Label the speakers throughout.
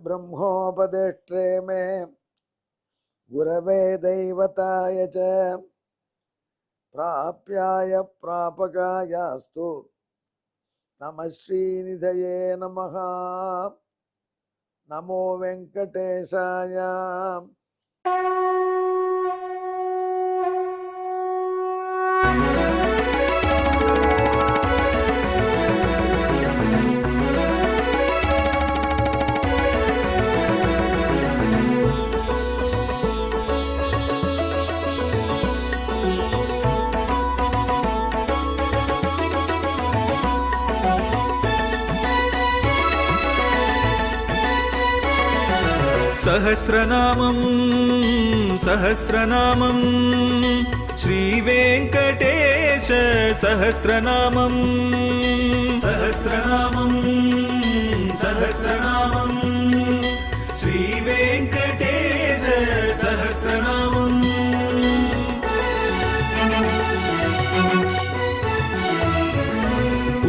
Speaker 1: ब्रह्मोपदेष्ट्रे मे गुरवे दैवताय च प्राप्याय प्रापकायास्तु नमः श्रीनिधये नमः। नमो वेंकटेशाय।
Speaker 2: सहस्रनामं सहस्रनामं श्रीवेङ्कटेश सहस्रनामं सहस्रनामं सहस्रनामं श्रीवेङ्कटेश सहस्रनामं।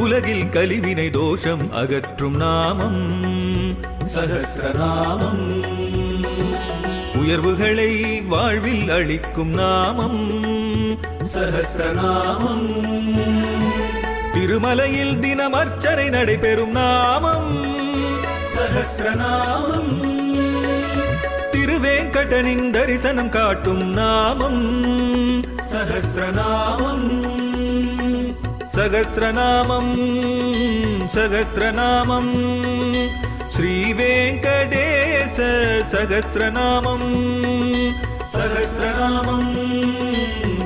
Speaker 2: உலகில் கலிவினை தோஷம் அகற்றும் நாமம் சஹஸ்ரநாமம். உயர்வுகளை வாழ்வில் அளிக்கும் நாமம் சஹஸ்ரநாமம். திருமலையில் தினம் அர்ச்சனை நடைபெறும் நாமம் சஹஸ்ரநாமம். திருவேங்கடனின் தரிசனம் காட்டும் நாமம் சஹஸ்ரநாமம். சகஸ்ரநாமம் சகஸ்ரநாமம் श्रीवेङ्कटेश सहस्रनामं सहस्रनामं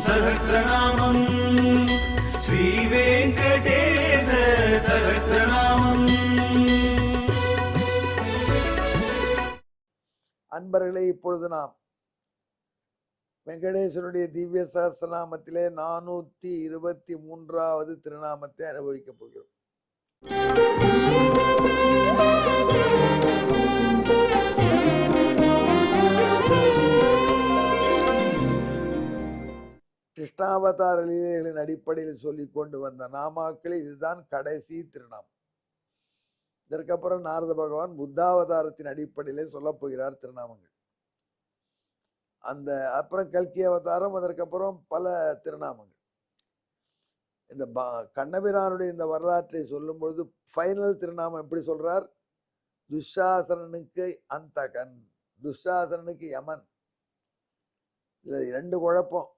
Speaker 2: सहस्रनामं श्रीवेङ्कटेश सहस्रनामம்.
Speaker 1: அன்பர்களே, இப்பொழுது நாம் வெங்கடேஸ்வருடைய திவ்ய சஹஸ்ரநாமத்திலே 423வது திருநாமத்தை அனுபவிக்கப் போகிறோம். கிருஷ்ணாவதார லீலைகளின் அடிப்படையில் சொல்லிக் கொண்டு வந்த நாமாக்கள் இதுதான் கடைசி திருநாமம். இதற்கப்புறம் நாரத பகவான் புத்தாவதாரத்தின் அடிப்படையிலே சொல்லப் போகிறார் திருநாமங்கள். அந்த அப்புறம் கல்கி அவதாரம், அதற்கப்புறம் பல திருநாமங்கள். இந்த கண்ணபிரானுடைய இந்த வரலாற்றை சொல்லும் பொழுது ஃபைனல் திருநாமம் எப்படி சொல்றார்? துஷாசனனுக்கு அந்தகன், துஷாசனனுக்கு யமன். இதுல 2 குழப்பம்.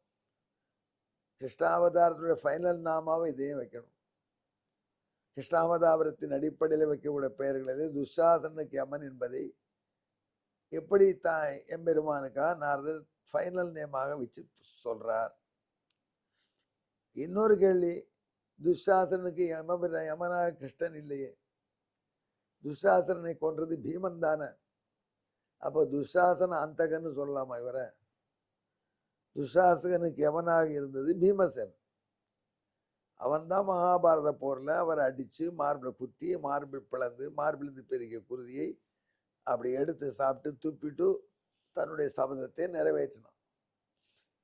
Speaker 1: கிருஷ்ணாவதாரத்துடைய ஃபைனல் நாமாவை இதையும் வைக்கணும். கிருஷ்ணாவதாரத்தின் அடிப்படையில் வைக்கக்கூடிய பெயர்கள் எது? துஷாசனனுக்கு யமன் என்பதை எப்படி எம்பெருமானுக்கா நாரதர் ஃபைனல் நேமாக வச்சு சொல்றார். இன்னொரு கேள்வி, துஷாசனுக்கு யமனாக கிருஷ்ணன் இல்லையே, துஷாசனை கொன்றது பீமன் தானே. அப்போ துஷாசன அந்தகன்னு சொல்லலாமா இவரை? துஷாசகனுக்கு யமனாக இருந்தது பீமசேன். அவன் தான் மகாபாரத போர்ல அவரை அடிச்சு மார்பில் குத்தி மார்பில் பிளந்து மார்பிலிருந்து பெருகிய குருதியை அப்படி எடுத்து சாப்பிட்டு துப்பிட்டு தன்னுடைய சபதத்தை நிறைவேற்றினான்.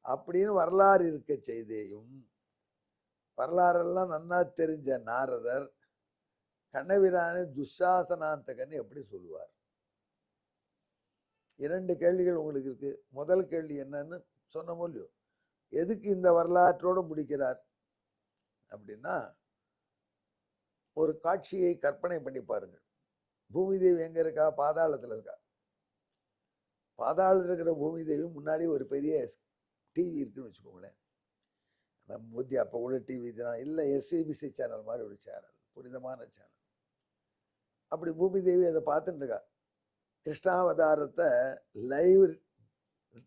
Speaker 1: அப்படின்னு வரலாறு இருக்க செய்தேயும் வரலாறெல்லாம் நன்னா தெரிஞ்ச நாரதர் கண்ணபிரானை துஷாசனாந்தகன் எப்படி சொல்லுவார்? 2 கேள்விகள் உங்களுக்கு இருக்கு. முதல் கேள்வி என்னன்னு சொன்ன மூலியோ, எதுக்கு இந்த வரலாற்றோடு முடிக்கிறார் அப்படின்னா, ஒரு காட்சியை கற்பனை பண்ணி பாருங்கள். பூமி தேவி எங்க இருக்கா? பாதாளத்துல இருக்கா. பாதாளத்தில் இருக்கிற பூமி தேவி முன்னாடி ஒரு பெரிய டிவி இருக்குன்னு வச்சுக்கோங்களேன். நம்ம புத்தி அப்போ கூட டிவி தான் இல்லை, எஸ்விபிசி சேனல் மாதிரி ஒரு சேனல், புனிதமான சேனல். அப்படி பூமி தேவி அதை பார்த்துட்டு இருக்கா. கிருஷ்ணாவதாரத்தை லைவ்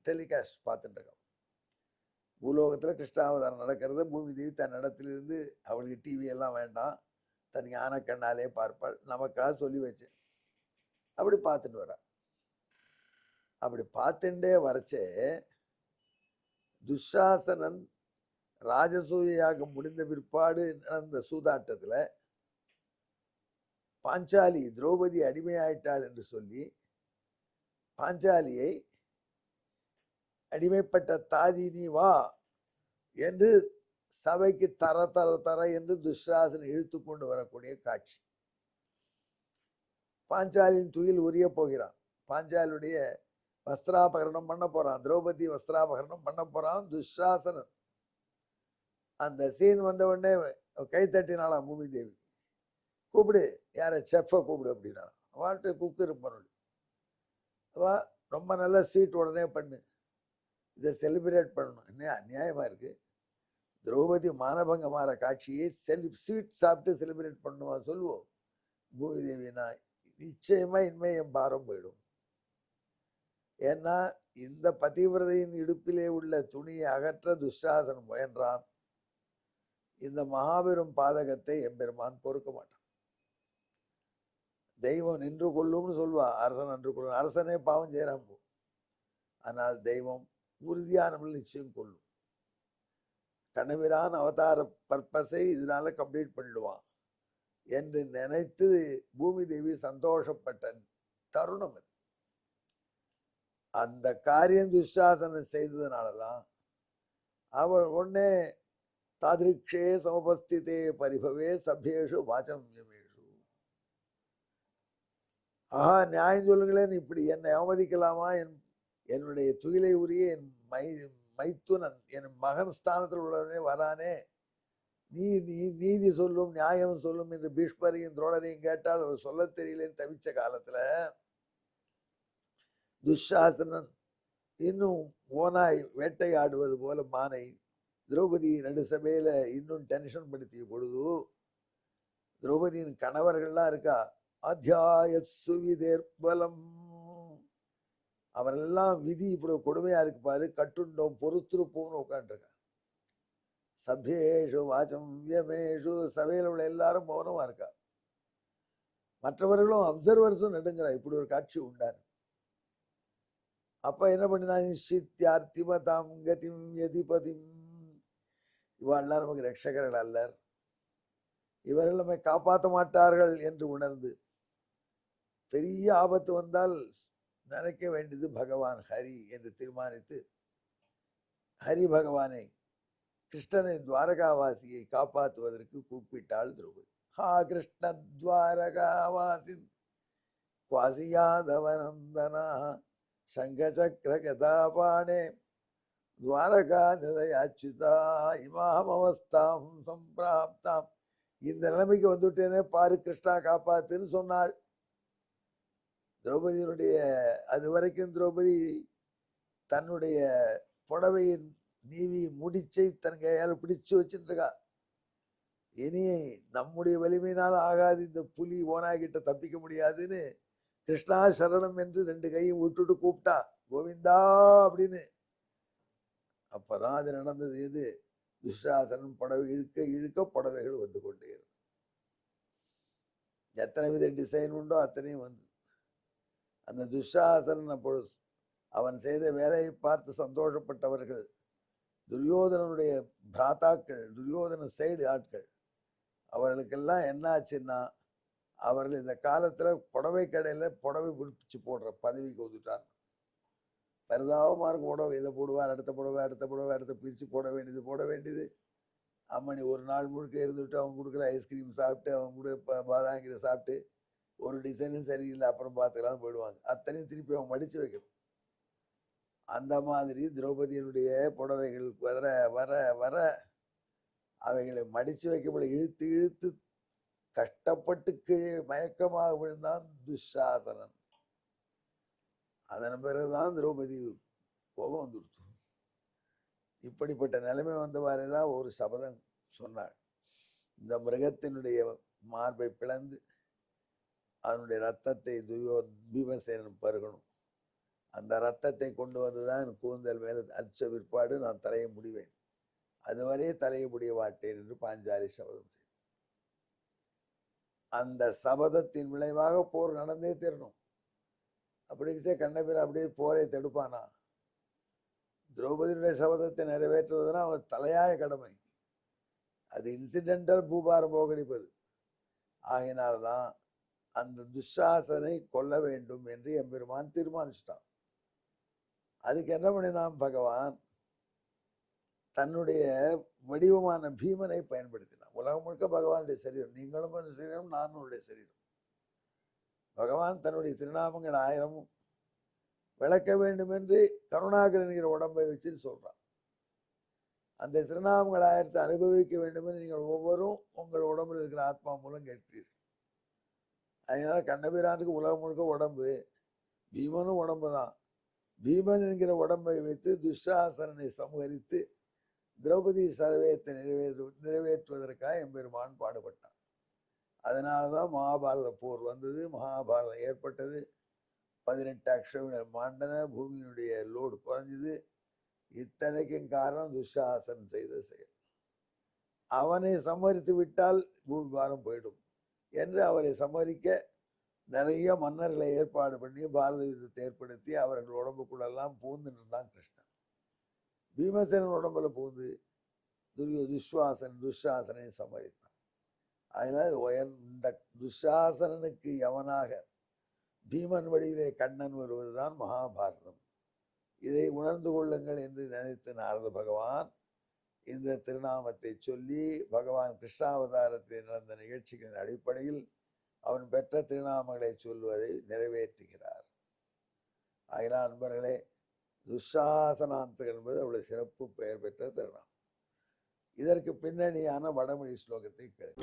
Speaker 1: டெலிகாஸ்ட் பார்த்துட்டு இருக்கா. பூலோகத்தில் கிருஷ்ணாவதாரம் நடக்கிறத பூமி தேவி தன் இடத்திலிருந்து, அவளுக்கு டிவி எல்லாம் வேண்டாம், தன் ஞான கண்ணாலே பார்ப்பாள், நமக்காக சொல்லி வச்சேன். அப்படி பார்த்துட்டு வரா. அப்படி பார்த்துட்டே வரச்சே துஷாசனன் ராஜசூயாக முடிந்த பிற்பாடு நடந்த சூதாட்டத்தில் பாஞ்சாலி திரௌபதி அடிமையாயிட்டாள் என்று சொல்லி பாஞ்சாலியை அடிமைப்பட்ட தாதி நீ வா என்று சபைக்கு தர தர தர என்று துஷாசன் இழுத்து கொண்டு வரக்கூடிய காட்சி. பாஞ்சாலியின் துயில் உரிய போகிறான். பாஞ்சாலியுடைய வஸ்திராபகரணம் பண்ண போறான். திரௌபதி வஸ்திராபகரணம் பண்ண போறான் துஷாசனன். அந்த சீன் வந்த உடனே கை தட்டினாலாம் பூமி தேவி. கூப்பிடு, யார செஃப்பை கூப்பிடு அப்படின்னாலாம். அவள்கிட்ட குக்கு இருப்பான். அவ ரொம்ப நல்ல ஸ்வீட் உடனே பண்ணு, இதை செலிப்ரேட் பண்ணணும். என்ன அநியாயமா இருக்கு, திரௌபதி மானபங்கமாற காட்சியை ஸ்வீட் சாப்பிட்டு செலிப்ரேட் பண்ணுவா சொல்லுவோம். பூமி தேவினா நிச்சயமா இனிமே என் பாரம் போயிடும். ஏன்னா இந்த பதிவிரதையின் இடுப்பிலே உள்ள துணியை அகற்ற துஷாசனம் முயன்றான். இந்த மகாபெரும் பாதகத்தை எம்பெருமான் பொறுக்க மாட்டான். தெய்வம் நின்று கொள்ளும்னு சொல்வா, அரசன் நின்று கொள்ளும். அரசனே பாவம் செய்யறான் போ, ஆனால் தெய்வம் உறுதியானவர்கள் நிச்சயம் கொள்ளும். கண்ணபிரான் அவதார பர்பஸை இதனால கம்ப்ளீட் பண்ணிடுவான் என்று நினைத்து பூமி தேவி சந்தோஷப்பட்ட தருணம் அது. அந்த காரியம் துஷாசனம் செய்ததுனாலதான் அவள் ஒன்னே தாதிருக்ஷே சமபஸ்திதே பரிபவே சபேஷு வாச்சம் யமேஷு. ஆஹா, நியாயம் சொல்லுங்களேன், இப்படி என்னை அவமதிக்கலாமா? என்னுடைய துயிலை உரிய என் மைத்துனன் என் மகன் ஸ்தானத்தில் உள்ளவனே வரானே, நீதி சொல்லும் நியாயம் சொல்லும் என்று பீஷ்மரையும் துரோணரையும் கேட்டால் அவர் சொல்ல தெரியலேன்னு தவிச்ச காலத்துல துஷாசனன் இன்னும் ஓனாய் வேட்டையாடுவது போல மானை திரௌபதி நடு சபையில இன்னும் டென்ஷன் படுத்திய பொழுது, திரௌபதியின் கணவர்கள்லாம் இருக்கா, அத்தியாய சுவிதேர்பலம், அவரெல்லாம் விதி இப்படி கொடுமையா இருக்கு பாரு, கட்டுண்டோம் பொறுத்திருப்போம்னு உட்காந்துருக்காங்க. சபேஷு வாச்சம் வியமேஷு, சபையில் உள்ள எல்லாரும் மௌனமா இருக்கா. மற்றவர்களும் அப்சர்வர்ஸும் நடுங்கிறா, இப்படி ஒரு காட்சி உண்டாரு. அப்ப என்ன பண்ணினா, நிச்சித்யார்த்திமதாம் கதிம் யதிபதிம், இவாள்லாம் நமக்கு ரட்சகர்கள் அல்லர், இவர்கள் நம்மை காப்பாற்ற மாட்டார்கள் என்று உணர்ந்து பெரிய ஆபத்து வந்தால் நினைக்க வேண்டியது பகவான் ஹரி என்று தீர்மானித்து ஹரி பகவானை, கிருஷ்ணனை துவாரகாவாசியை காப்பாற்றுவதற்கு கூப்பிட்டாள் திரௌபதி. ஹா கிருஷ்ண துவாரகாவாசின் குவாசியாதவனந்தனா சங்க சக்கர கதாபாணே துவாரகா நிலையாச்சுதா இமாம் அவஸ்தாம் சம்பிராப்தாம். இந்த நிலைமைக்கு வந்துட்டேனே பாரு, கிருஷ்ணா காப்பாத்துன்னு சொன்னாள். திரௌபதியினுடைய அது வரைக்கும் திரௌபதி தன்னுடைய புடவையின் நீவி முடிச்சை தன் கையால் பிடிச்சு வச்சுட்டு இருக்கா. இனி நம்முடைய வலிமையினால் ஆகாது, இந்த புலி ஓனாகிட்ட தப்பிக்க முடியாதுன்னு கிருஷ்ணா சரணம் என்று 2 கையும் விட்டுட்டு கூப்பிட்டா, கோவிந்தா அப்படின்னு. அப்பதான் அது நடந்தது. எது? துஷாசனன் புடவை இழுக்க இழுக்க புடவைகள் வந்து கொண்டே இருக்கும். எத்தனை வித டிசைன் உண்டோ அத்தனையும் வந்து அந்த துஷாசனன் அப்பொழுது அவன் செய்த வேலையை பார்த்து சந்தோஷப்பட்டவர்கள் துரியோதனனுடைய பிராத்தாக்கள், துரியோதன சைடு ஆட்கள், அவர்களுக்கெல்லாம் என்ன ஆச்சுன்னா, அவர்கள் இந்த காலத்துல புடவை கடையில புடவை பிடிச்சு போடுற பதவிக்கு வந்துட்டார். பரிதாபமா இருக்கும். புடவை இதை போடுவார், அடுத்த புடவை அடுத்த புடவை அடுத்த பிரிச்சு போட வேண்டியது. அம்மணி ஒரு நாள் முழுக்க இருந்துட்டு அவங்க கொடுக்குற ஐஸ்கிரீம் சாப்பிட்டு அவங்க கூட பாதாங்கிற சாப்பிட்டு ஒரு டிசைனும் சரியில்லை, அப்புறம் பார்த்துக்கலாம்னு போயிடுவாங்க. அத்தனையும் திருப்பி அவங்க மடிச்சு வைக்கணும். அந்த மாதிரி திரௌபதியினுடைய புடவைகள் வர வர வர அவைகளை மடிச்சு வைக்கப்பட இழுத்து இழுத்து கஷ்டப்பட்டு கீழே மயக்கமாக விழுந்தான் துஷாசனன். அதன் பிறகுதான் திரௌபதி கோபம் வந்துடுச்சு. இப்படிப்பட்ட நிலைமை வந்தவாறுதான் ஒரு சபதம் சொன்னாள். இந்த மிருகத்தினுடைய மார்பை பிளந்து அதனுடைய ரத்தத்தை பீமசேனன் பருகணும். அந்த ரத்தத்தை கொண்டு வந்துதான் கூந்தல் மேல அடிச்ச பிற்பாடு நான் தலையை முடிவேன், அதுவரையே தலையை முடிய மாட்டேன் என்று பாஞ்சாலி சபதம் செய்தார். அந்த சபதத்தின் விளைவாக போர் நடந்தே தீரணும். அப்படிச்சே கண்ணபிரா அப்படியே போரை தடுப்பானா? திரௌபதியுடைய சபதத்தை நிறைவேற்றுவதுனா அவன் தலையாய கடமை. அது இன்சிடென்டல் பூபாரம் போகடிப்பது. ஆகினால்தான் அந்த துஷாசனை கொல்ல வேண்டும் என்று எம்பெருமான் தீர்மானிச்சிட்டான். அதுக்கு என்ன பண்ணினான் பகவான்? தன்னுடைய வடிவமான பீமனை பயன்படுத்தினான். உலகம் முழுக்க பகவானுடைய சரீரம், நீங்களும் சரீரம் நானுடைய சரீரம். பகவான் தன்னுடைய திருநாமங்கள் 1000 விளக்க வேண்டும் என்று கருணாகரன் என்கிற உடம்பை வச்சு சொல்றான். அந்த திருநாமங்கள் 1000 அனுபவிக்க வேண்டும் என்று நீங்கள் ஒவ்வொருவரும் உங்கள் உடம்பில் இருக்கிற ஆத்மா மூலம் கேட்கிறீர்கள். அதனால கண்ணபிரானுக்கு உலகம் முழுக்க உடம்பு, பீமனும் உடம்பு தான். பீமன் என்கிற உடம்பை வைத்து துஷாசனனை சமூகரித்து திரௌபதி சர்வேத்தை நிறைவேற்றுவதற்காக எம்பெருமான் பாடுபட்டான். அதனால்தான் மகாபாரத போர் வந்தது, மகாபாரதம் ஏற்பட்டது. 18 அக்ஷவினர் மாண்டன, பூமியினுடைய லோடு குறைஞ்சது. இத்தனைக்கும் காரணம் துஷாசன் செய்த செயல். அவனை சம்மரித்து விட்டால் பூமி பாரம் போயிடும் என்று அவரை சம்மரிக்க நிறைய மன்னர்களை ஏற்பாடு பண்ணி பாரத யுத்தத்தை ஏற்படுத்தி அவர்கள் உடம்புக்குள்ளெல்லாம் பூந்து நின்றான் கிருஷ்ணன். பீமசேனன் உடம்புல பூந்து துஷாசனை சம்மரித்தான். அதனால இந்த துஷாசனனுக்கு யவனாக பீமன் வடிவிலே கண்ணன் வருவதுதான் மகாபாரதம். இதை உணர்ந்து கொள்ளுங்கள் என்று நினைத்து நாரத பகவான் இந்த திருநாமத்தை சொல்லி பகவான் கிருஷ்ணாவதாரத்தில் நடந்த நிகழ்ச்சிகளின் அடிப்படையில் அவன் பெற்ற திருநாமங்களை சொல்வதை நிறைவேற்றுகிறார். ஆகினால் நண்பர்களே, துஷாசனாந்தகம் என்பது அவளுடைய சிறப்பு பெயர் பெற்ற திருநாமம். இதற்கு பின்னணியான வடமொழி ஸ்லோகத்தை கேள்வி.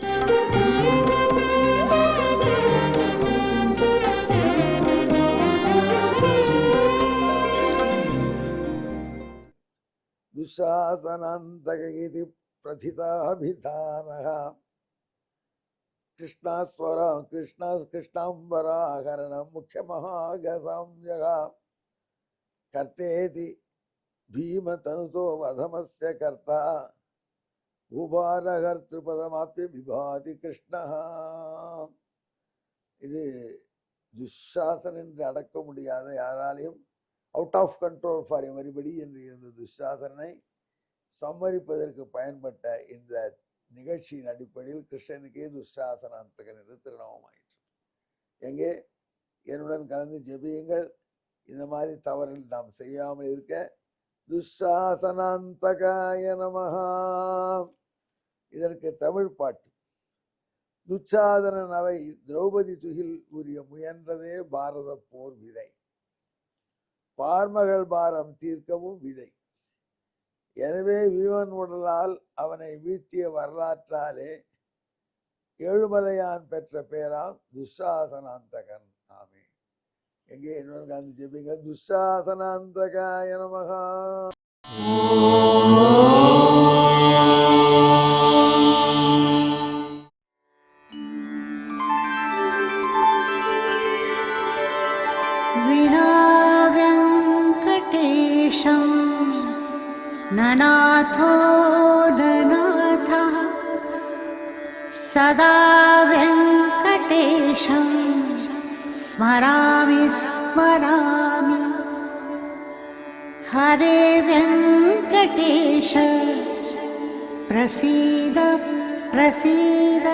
Speaker 1: துஷாசனாந்தகி பிரதிதாபிதானஹ கிருஷ்ணாம்பராகரணம் முக்கியமஹாகசாம்யகா கர்த்தேதி பீமதனுதோ வதமஸ்ய கர்த்தா உபாரகர்த்திருபதமாப்பிய விபாதி கிருஷ்ணா. இது துஷாசன் என்று அடக்க முடியாத, யாராலையும் out of control for everybody என்று இருந்த துஷாசனை சம்மரிப்பதற்கு பயன்பட்ட இந்த நிகழ்ச்சியின் அடிப்படையில் கிருஷ்ணனுக்கே துஷாசனாந்தகன் என்று திருநாமமாயிற்று. எங்கே என்னுடன் கலந்து ஜெபியுங்கள். இந்த மாதிரி தவறுகள் நாம் செய்யாமல் இருக்க. துஷாசனாந்தகாய நமஹா. இதற்கு தமிழ் பாட்டு. துச்சாதனன் அவை திரௌபதி துகில் உரிய முயன்றதே பாரத போர் விதை, பார்மகள் பாரம் தீர்க்கவும் விதை. எனவே வீமன் உடலால் அவனை வீழ்த்திய வரலாற்றாலே ஏழுமலையான் பெற்ற பேராம் துஷாசனாந்தகன் ஆமே. எங்கே இன்னொரு காந்தி ஜெபிங்க. துஷாசனாந்தகாய நமஹா.
Speaker 3: ननाथो ननाथः सदा वेङ्कटेशं स्मरामि स्मरामि. हरे वेङ्कटेश प्रसीद प्रसीद.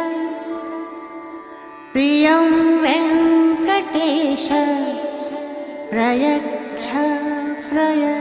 Speaker 3: प्रियं वेङ्कटेश प्रयच्छ प्रयच्छ.